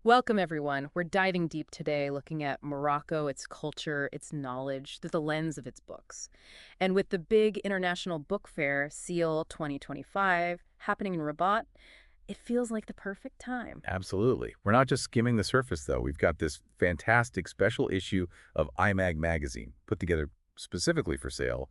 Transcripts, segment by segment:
Welcome, everyone. We're diving deep today, looking at Morocco, its culture, its knowledge, through the lens of its books. And with the big international book fair, SIEL 2025, happening in Rabat, it feels like the perfect time. Absolutely. We're not just skimming the surface, though. We've got this fantastic special issue of IMAG magazine put together specifically for sale,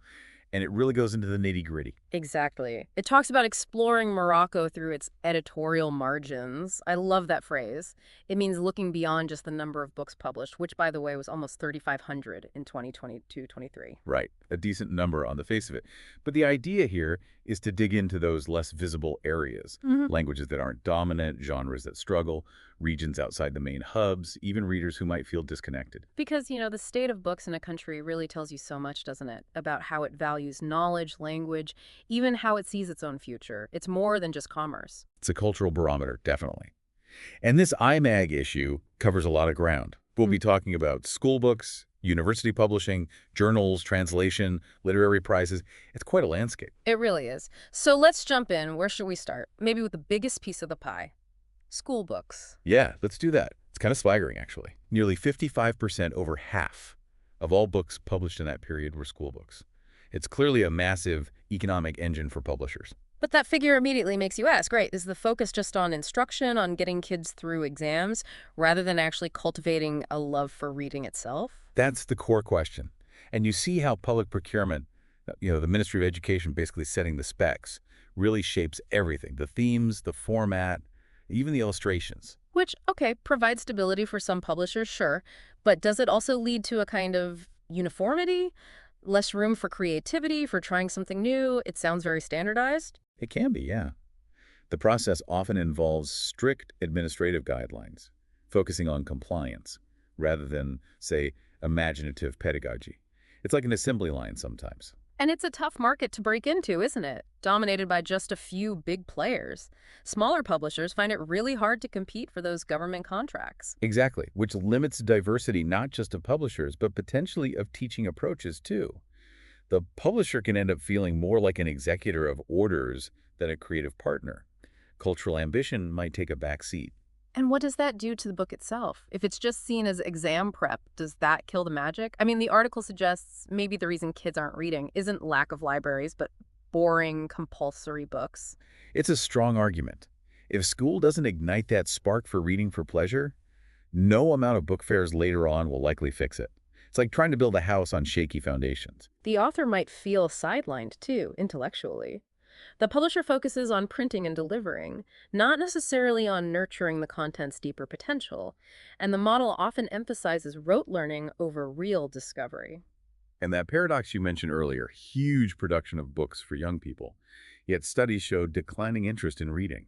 and it really goes into the nitty-gritty. Exactly. It talks about exploring Morocco through its editorial margins. I love that phrase. It means looking beyond just the number of books published, which, by the way, was almost 3,500 in 2022-23. Right. A decent number on the face of it. But the idea here is to dig into those less visible areas, languages that aren't dominant, genres that struggle, regions outside the main hubs, even readers who might feel disconnected. Because, the state of books in a country really tells you so much, doesn't it? About how it values knowledge, language, even how it sees its own future. It's more than just commerce. It's a cultural barometer, definitely. And this IMAG issue covers a lot of ground. We'll be talking about school books, university publishing, journals, translation, literary prizes. It's quite a landscape. It really is. So let's jump in. Where should we start? Maybe with the biggest piece of the pie. School books. Yeah, let's do that. It's kind of staggering, actually. Nearly 55%, over half, of all books published in that period were school books. It's clearly a massive economic engine for publishers. But that figure immediately makes you ask, right, is the focus just on instruction, on getting kids through exams, rather than actually cultivating a love for reading itself? That's the core question. And you see how public procurement, the Ministry of Education basically setting the specs, really shapes everything. The themes, the format, even the illustrations. Which, okay, provides stability for some publishers, sure, but does it also lead to a kind of uniformity? Less room for creativity, for trying something new? It sounds very standardized. It can be, yeah. The process often involves strict administrative guidelines, focusing on compliance, rather than, say, imaginative pedagogy. It's like an assembly line sometimes. And it's a tough market to break into, isn't it? Dominated by just a few big players. Smaller publishers find it really hard to compete for those government contracts. Exactly, which limits diversity not just of publishers, but potentially of teaching approaches, too. The publisher can end up feeling more like an executor of orders than a creative partner. Cultural ambition might take a back seat. And what does that do to the book itself? If it's just seen as exam prep, does that kill the magic? I mean, the article suggests maybe the reason kids aren't reading isn't lack of libraries, but boring, compulsory books. It's a strong argument. If school doesn't ignite that spark for reading for pleasure, no amount of book fairs later on will likely fix it. It's like trying to build a house on shaky foundations. The author might feel sidelined, too, intellectually. The publisher focuses on printing and delivering, not necessarily on nurturing the content's deeper potential, and the model often emphasizes rote learning over real discovery. And that paradox you mentioned earlier, huge production of books for young people, yet studies show declining interest in reading.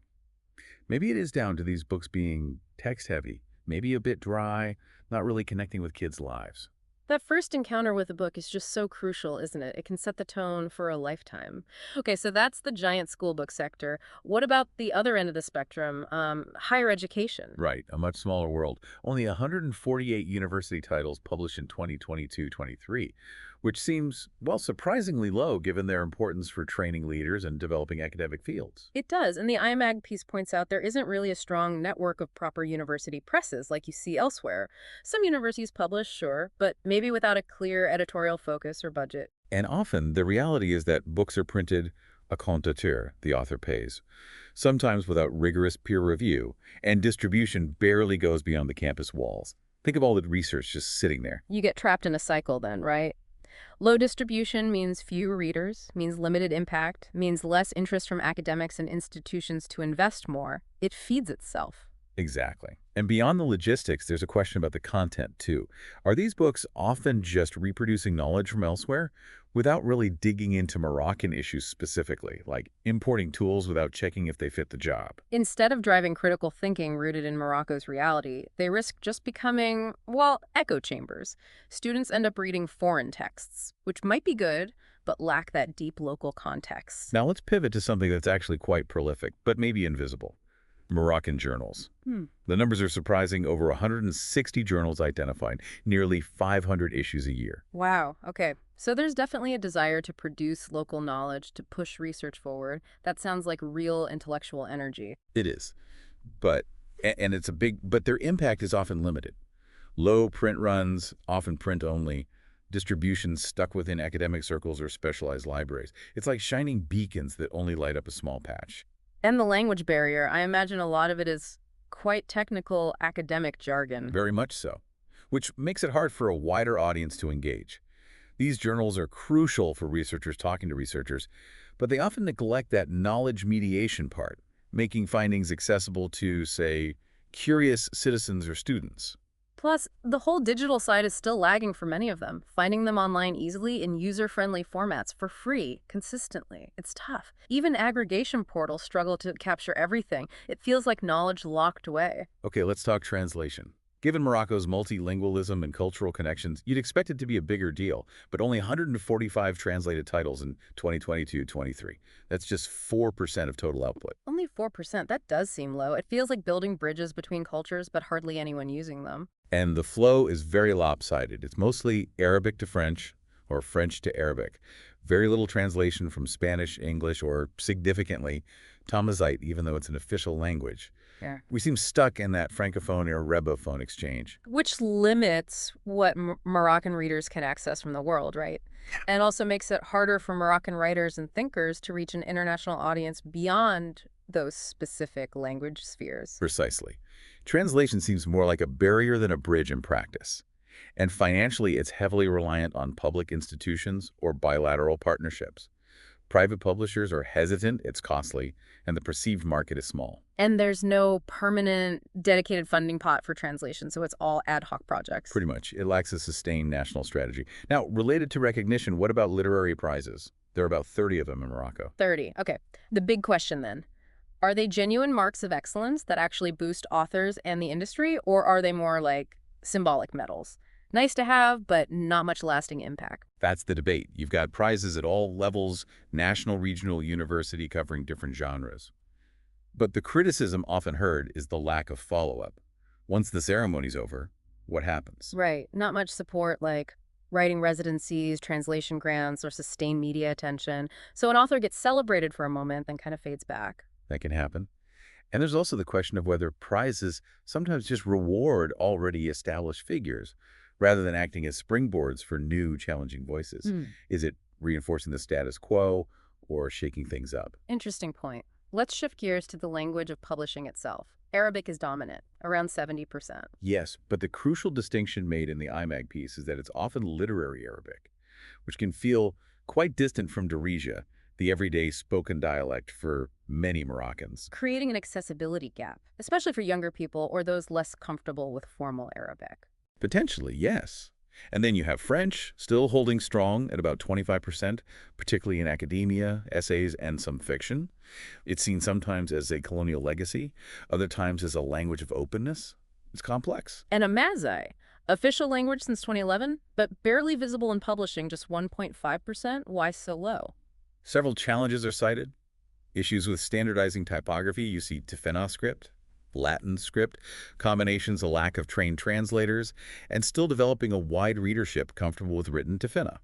Maybe it is down to these books being text-heavy, maybe a bit dry, not really connecting with kids' lives. That first encounter with a book is just so crucial, isn't it? It can set the tone for a lifetime. Okay, so that's the giant school book sector. What about the other end of the spectrum, higher education? Right, a much smaller world. Only 148 university titles published in 2022-23, which seems, well, surprisingly low given their importance for training leaders and developing academic fields. It does, and the IMAG piece points out there isn't really a strong network of proper university presses like you see elsewhere. Some universities publish, sure, but maybe without a clear editorial focus or budget. And often, the reality is that books are printed a compte auteur, the author pays, sometimes without rigorous peer review, and distribution barely goes beyond the campus walls. Think of all the research just sitting there. You get trapped in a cycle then, right? Low distribution means fewer readers, means limited impact, means less interest from academics and institutions to invest more. It feeds itself. Exactly. And beyond the logistics, there's a question about the content, too. Are these books often just reproducing knowledge from elsewhere without really digging into Moroccan issues specifically, like importing tools without checking if they fit the job? Instead of driving critical thinking rooted in Morocco's reality, they risk just becoming, well, echo chambers. Students end up reading foreign texts, which might be good, but lack that deep local context. Now let's pivot to something that's actually quite prolific, but maybe invisible. Moroccan journals. The numbers are surprising. Over 160 journals identified, nearly 500 issues a year. Wow, okay. So there's definitely a desire to produce local knowledge, to push research forward. That sounds like real intellectual energy. It is. But And it's a big, but their impact is often limited. Low print runs, often print only, distributions stuck within academic circles or specialized libraries. It's like shining beacons that only light up a small patch. And the language barrier, I imagine a lot of it is quite technical academic jargon. Very much so, which makes it hard for a wider audience to engage. These journals are crucial for researchers talking to researchers, but they often neglect that knowledge mediation part, making findings accessible to, say, curious citizens or students. Plus, the whole digital side is still lagging for many of them. Finding them online easily in user-friendly formats for free, consistently. It's tough. Even aggregation portals struggle to capture everything. It feels like knowledge locked away. Okay, let's talk translation. Given Morocco's multilingualism and cultural connections, you'd expect it to be a bigger deal, but only 145 translated titles in 2022-23. That's just 4% of total output. Only 4%, that does seem low. It feels like building bridges between cultures, but hardly anyone using them. And the flow is very lopsided. It's mostly Arabic to French or French to Arabic. Very little translation from Spanish, English, or significantly, Tamazight, even though it's an official language. Yeah. We seem stuck in that francophone or rebophone exchange. Which limits what Moroccan readers can access from the world, right? And also makes it harder for Moroccan writers and thinkers to reach an international audience beyond those specific language spheres. Precisely. Translation seems more like a barrier than a bridge in practice. And financially, it's heavily reliant on public institutions or bilateral partnerships. Private publishers are hesitant, it's costly, and the perceived market is small. And there's no permanent, dedicated funding pot for translation, so it's all ad hoc projects. Pretty much. It lacks a sustained national strategy. Now, related to recognition, what about literary prizes? There are about 30 of them in Morocco. 30. Okay. The big question then. Are they genuine marks of excellence that actually boost authors and the industry, or are they more like symbolic medals? Nice to have, but not much lasting impact. That's the debate. You've got prizes at all levels, national, regional, university, covering different genres. But the criticism often heard is the lack of follow-up. Once the ceremony's over, what happens? Right. Not much support like writing residencies, translation grants, or sustained media attention. So an author gets celebrated for a moment, then kind of fades back. That can happen. And there's also the question of whether prizes sometimes just reward already established figures, rather than acting as springboards for new, challenging voices. Is it reinforcing the status quo or shaking things up? Interesting point. Let's shift gears to the language of publishing itself. Arabic is dominant, around 70%. Yes, but the crucial distinction made in the IMAG piece is that it's often literary Arabic, which can feel quite distant from Darija, the everyday spoken dialect for many Moroccans. Creating an accessibility gap, especially for younger people or those less comfortable with formal Arabic. Potentially, yes. And then you have French, still holding strong at about 25%, particularly in academia, essays, and some fiction. It's seen sometimes as a colonial legacy, other times as a language of openness. It's complex. And amazighe, official language since 2011, but barely visible in publishing, just 1.5%. Why so low? Several challenges are cited. Issues with standardizing typography. You see Tifena script, Latin script, combinations, a lack of trained translators, and still developing a wide readership comfortable with written Tifena.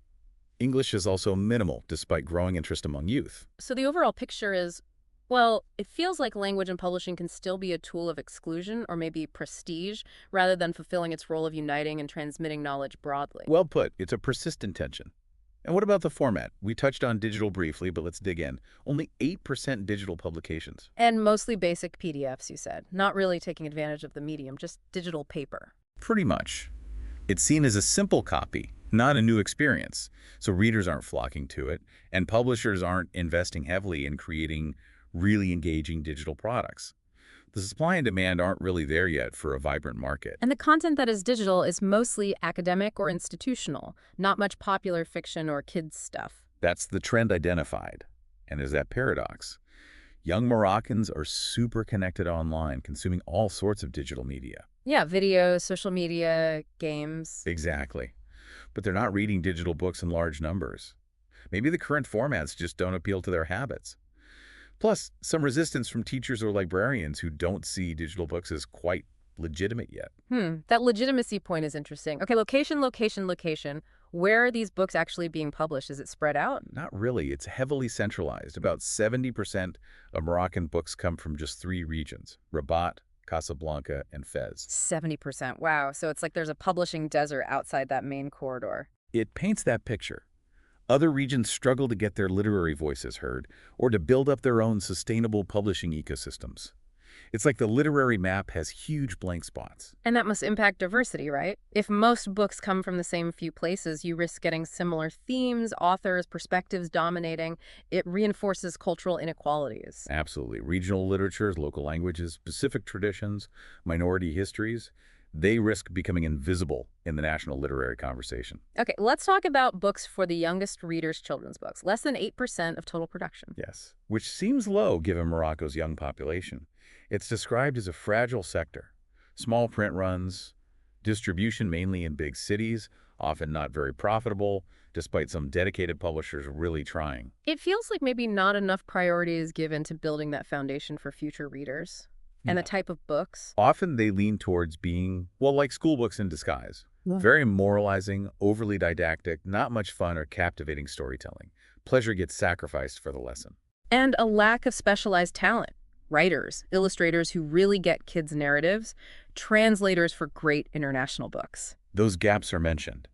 English is also minimal, despite growing interest among youth. So the overall picture is, well, it feels like language and publishing can still be a tool of exclusion or maybe prestige, rather than fulfilling its role of uniting and transmitting knowledge broadly. Well put. It's a persistent tension. And what about the format? We touched on digital briefly, but let's dig in. Only 8% digital publications. And mostly basic PDFs, you said. Not really taking advantage of the medium, just digital paper. Pretty much. It's seen as a simple copy, not a new experience. So readers aren't flocking to it, and publishers aren't investing heavily in creating really engaging digital products. The supply and demand aren't really there yet for a vibrant market. And the content that is digital is mostly academic or institutional, not much popular fiction or kids stuff. That's the trend identified. And there's that paradox. Young Moroccans are super connected online, consuming all sorts of digital media. Yeah, videos, social media, games. Exactly. But they're not reading digital books in large numbers. Maybe the current formats just don't appeal to their habits. Plus, some resistance from teachers or librarians who don't see digital books as quite legitimate yet. That legitimacy point is interesting. Okay, location, location, location. Where are these books actually being published? Is it spread out? Not really. It's heavily centralized. About 70% of Moroccan books come from just 3 regions: Rabat, Casablanca, and Fez. 70%. Wow. So it's like there's a publishing desert outside that main corridor. It paints that picture. Other regions struggle to get their literary voices heard or to build up their own sustainable publishing ecosystems. It's like the literary map has huge blank spots. And that must impact diversity, right? If most books come from the same few places, you risk getting similar themes, authors, perspectives dominating. It reinforces cultural inequalities. Absolutely. Regional literatures, local languages, specific traditions, minority histories, they risk becoming invisible in the national literary conversation. Okay, let's talk about books for the youngest readers' children's books. Less than 8% of total production. Yes, which seems low given Morocco's young population. It's described as a fragile sector. Small print runs, distribution mainly in big cities, often not very profitable, despite some dedicated publishers really trying. It feels like maybe not enough priority is given to building that foundation for future readers. And the type of books. Often they lean towards being, well, like school books in disguise. Yeah. Very moralizing, overly didactic, not much fun or captivating storytelling. Pleasure gets sacrificed for the lesson. And a lack of specialized talent. Writers, illustrators who really get kids' narratives, translators for great international books. Those gaps are mentioned.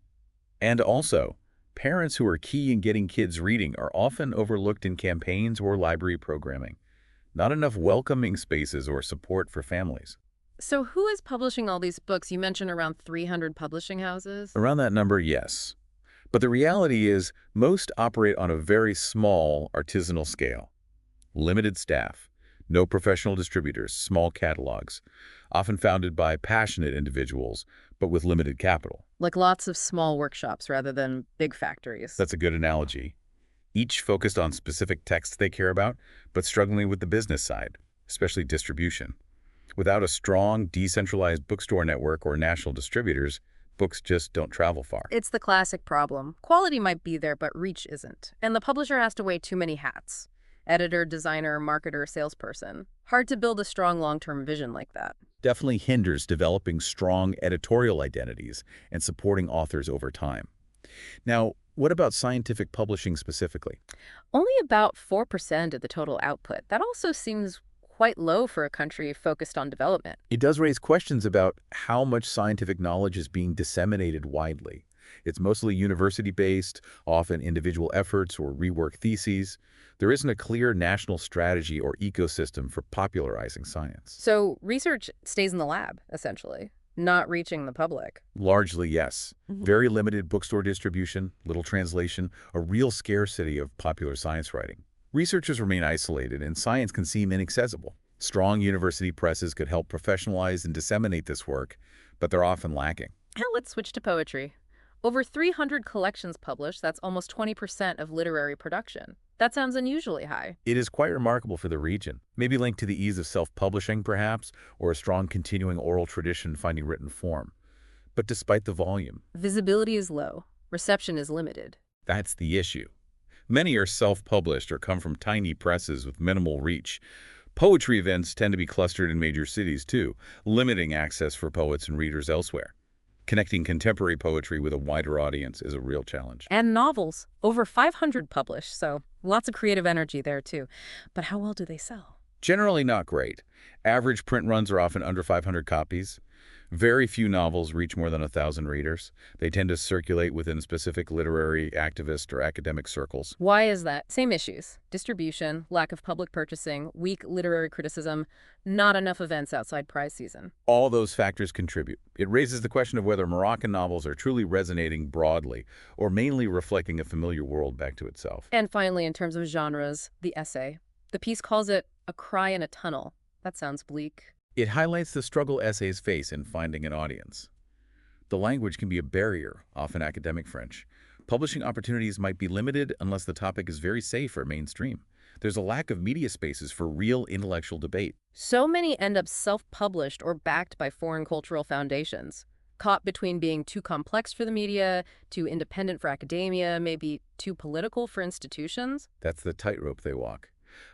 And also, parents who are key in getting kids reading are often overlooked in campaigns or library programming. Not enough welcoming spaces or support for families. So who is publishing all these books? You mentioned around 300 publishing houses. Around that number, yes. But the reality is most operate on a very small artisanal scale. Limited staff, no professional distributors, small catalogs, often founded by passionate individuals, but with limited capital. Like lots of small workshops rather than big factories. That's a good analogy. Each focused on specific texts they care about, but struggling with the business side, especially distribution. Without a strong, decentralized bookstore network or national distributors, books just don't travel far. It's the classic problem. Quality might be there, but reach isn't. And the publisher has to wear too many hats. Editor, designer, marketer, salesperson. Hard to build a strong long-term vision like that. Definitely hinders developing strong editorial identities and supporting authors over time. Now, what about scientific publishing specifically? Only about 4% of the total output. That also seems quite low for a country focused on development. It does raise questions about how much scientific knowledge is being disseminated widely. It's mostly university-based, often individual efforts or rework theses. There isn't a clear national strategy or ecosystem for popularizing science. So research stays in the lab, essentially, not reaching the public. Largely, yes. Very limited bookstore distribution, little translation, a real scarcity of popular science writing. Researchers remain isolated, and science can seem inaccessible. Strong university presses could help professionalize and disseminate this work, but they're often lacking. Now let's switch to poetry. Over 300 collections published, that's almost 20% of literary production. That sounds unusually high. It is quite remarkable for the region, maybe linked to the ease of self-publishing, perhaps, or a strong continuing oral tradition finding written form. But despite the volume, Visibility is low. Reception is limited. that's the issue. Many are self-published or come from tiny presses with minimal reach. Poetry events tend to be clustered in major cities, too, limiting access for poets and readers elsewhere. Connecting contemporary poetry with a wider audience is a real challenge. And novels, over 500 published, so lots of creative energy there too. But how well do they sell? Generally not great. Average print runs are often under 500 copies. Very few novels reach more than 1,000 readers. They tend to circulate within specific literary, activist, or academic circles. Why is that? Same issues. Distribution, lack of public purchasing, weak literary criticism, not enough events outside prize season. All those factors contribute. It raises the question of whether Moroccan novels are truly resonating broadly or mainly reflecting a familiar world back to itself. And finally, in terms of genres, the essay. The piece calls it a cry in a tunnel. That sounds bleak. It highlights the struggle essays face in finding an audience. The language can be a barrier, often academic French. Publishing opportunities might be limited unless the topic is very safe or mainstream. There's a lack of media spaces for real intellectual debate. So many end up self-published or backed by foreign cultural foundations, caught between being too complex for the media, too independent for academia, maybe too political for institutions. That's the tightrope they walk.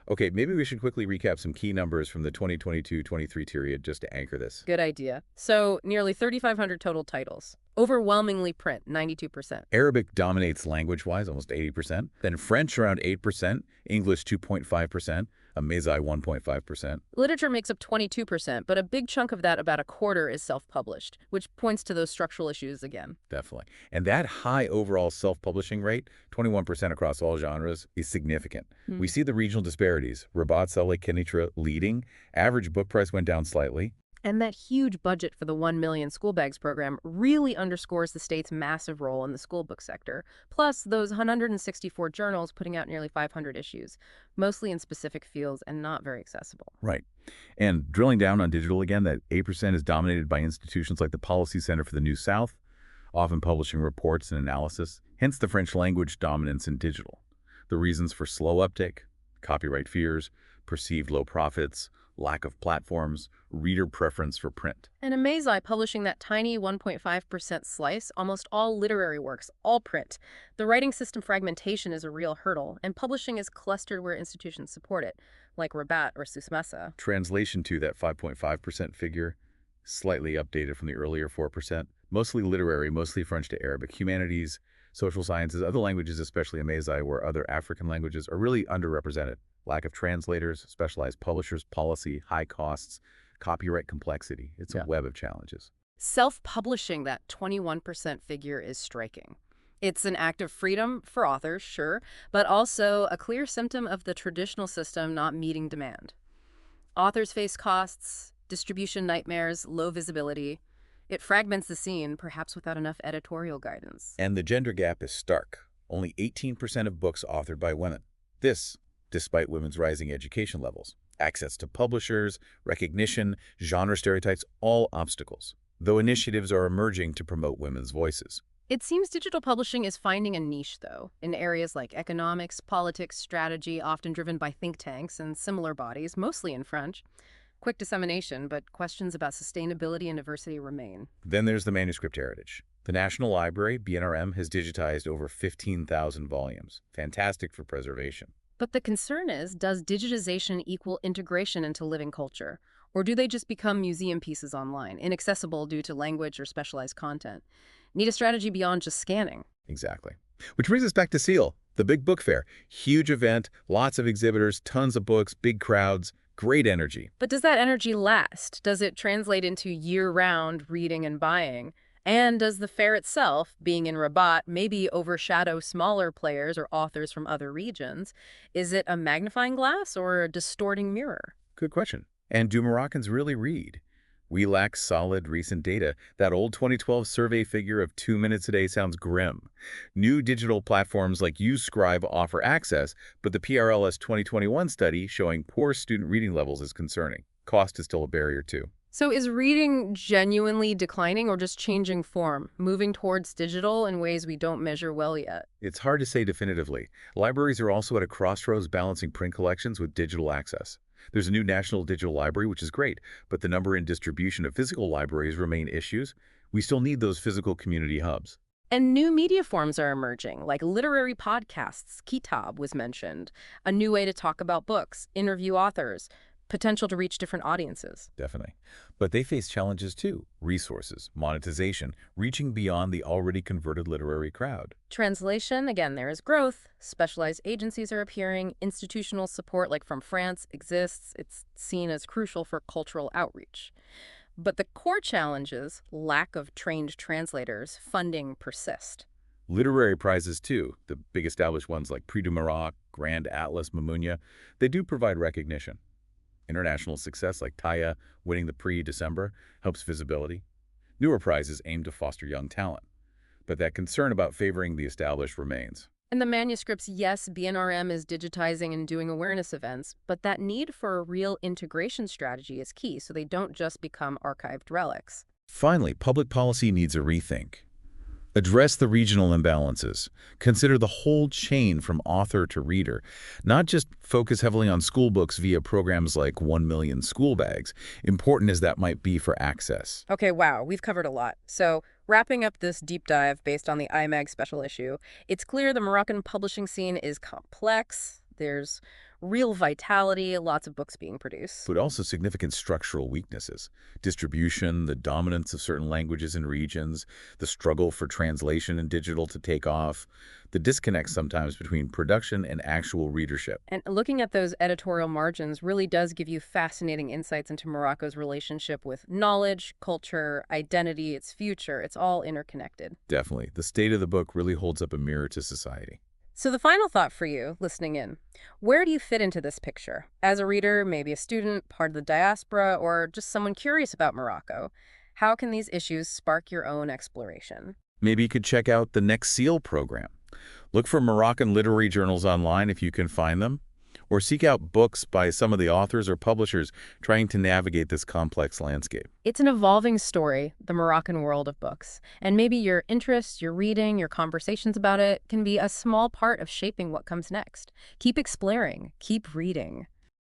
Okay, maybe we should quickly recap some key numbers from the 2022-23 period just to anchor this. Good idea. So nearly 3,500 total titles. Overwhelmingly print, 92%. Arabic dominates language-wise, almost 80%. Then French around 8%, English 2.5%, amazighe 1.5%. Literature makes up 22%, but a big chunk of that, about a quarter, is self-published, which points to those structural issues again. Definitely. And that high overall self-publishing rate, 21% across all genres, is significant. We see the regional disparities. Rabat, Saleh, Kenitra leading. Average book price went down slightly. And that huge budget for the 1 million school bags program really underscores the state's massive role in the school book sector. Plus, those 164 journals putting out nearly 500 issues, mostly in specific fields and not very accessible. Right. And drilling down on digital again, that 8% is dominated by institutions like the Policy Center for the New South, often publishing reports and analysis, hence the French language dominance in digital. The reasons for slow uptake: copyright fears, perceived low profits, lack of platforms, reader preference for print. And amazighe publishing that tiny 1.5% slice, almost all literary works, all print. The writing system fragmentation is a real hurdle, and publishing is clustered where institutions support it, like Rabat or Susmasa. Translation to that 5.5% figure, slightly updated from the earlier 4%, mostly literary, mostly French to Arabic, humanities, social sciences, other languages, especially amazighe, where other African languages are really underrepresented. Lack of translators, specialized publishers, policy, high costs, copyright complexity. It's a web of challenges. Self-publishing, that 21% figure, is striking. It's an act of freedom for authors, sure, but also a clear symptom of the traditional system not meeting demand. Authors face costs, distribution nightmares, low visibility. It fragments the scene, perhaps without enough editorial guidance. And the gender gap is stark. Only 18% of books authored by women. This, despite women's rising education levels. Access to publishers, recognition, genre stereotypes, all obstacles, though initiatives are emerging to promote women's voices. It seems digital publishing is finding a niche, though, in areas like economics, politics, strategy, often driven by think tanks and similar bodies, mostly in French. Quick dissemination, but questions about sustainability and diversity remain. Then there's the manuscript heritage. The National Library, BNRM, has digitized over 15,000 volumes. Fantastic for preservation. But the concern is, does digitization equal integration into living culture? Or do they just become museum pieces online, inaccessible due to language or specialized content? Need a strategy beyond just scanning. Exactly. Which brings us back to SIEL, the big book fair. Huge event, lots of exhibitors, tons of books, big crowds, great energy. But does that energy last? Does it translate into year-round reading and buying? And does the fair itself, being in Rabat, maybe overshadow smaller players or authors from other regions? Is it a magnifying glass or a distorting mirror? Good question. And do Moroccans really read? We lack solid recent data. That old 2012 survey figure of 2 minutes a day sounds grim. New digital platforms like UScribe offer access, but the PRLS 2021 study showing poor student reading levels is concerning. Cost is still a barrier too. So is reading genuinely declining or just changing form, moving towards digital in ways we don't measure well yet? It's hard to say definitively. Libraries are also at a crossroads balancing print collections with digital access. There's a new national digital library, which is great, but the number and distribution of physical libraries remain issues. We still need those physical community hubs. And new media forms are emerging, like literary podcasts. Kitab was mentioned. A new way to talk about books, interview authors, potential to reach different audiences. Definitely. But they face challenges too. Resources, monetization, reaching beyond the already converted literary crowd. Translation, again, there is growth. Specialized agencies are appearing. Institutional support, like from France, exists. It's seen as crucial for cultural outreach. But the core challenges, lack of trained translators, funding, persist. Literary prizes too, the big established ones like Prix du Maroc, Grand Atlas, Mamounia, they do provide recognition. International success like Taya winning the Prix December helps visibility. Newer prizes aim to foster young talent. But that concern about favoring the established remains. In the manuscripts, yes, BNRM is digitizing and doing awareness events, but that need for a real integration strategy is key so they don't just become archived relics. Finally, public policy needs a rethink. Address the regional imbalances. Consider the whole chain from author to reader. Not just focus heavily on school books via programs like 1 million school bags, important as that might be for access. Okay, wow, we've covered a lot. So, wrapping up this deep dive based on the IMAG special issue, it's clear the Moroccan publishing scene is complex. There's real vitality, lots of books being produced. but also significant structural weaknesses. Distribution, the dominance of certain languages and regions, the struggle for translation and digital to take off, the disconnect sometimes between production and actual readership. And looking at those editorial margins really does give you fascinating insights into Morocco's relationship with knowledge, culture, identity, its future. It's all interconnected. Definitely. The state of the book really holds up a mirror to society. So the final thought for you, listening in, where do you fit into this picture? As a reader, maybe a student, part of the diaspora, or just someone curious about Morocco? How can these issues spark your own exploration? Maybe you could check out the next SEAL program. Look for Moroccan literary journals online if you can find them, or seek out books by some of the authors or publishers trying to navigate this complex landscape. It's an evolving story, the Moroccan world of books. And maybe your interests, your reading, your conversations about it can be a small part of shaping what comes next. Keep exploring, keep reading.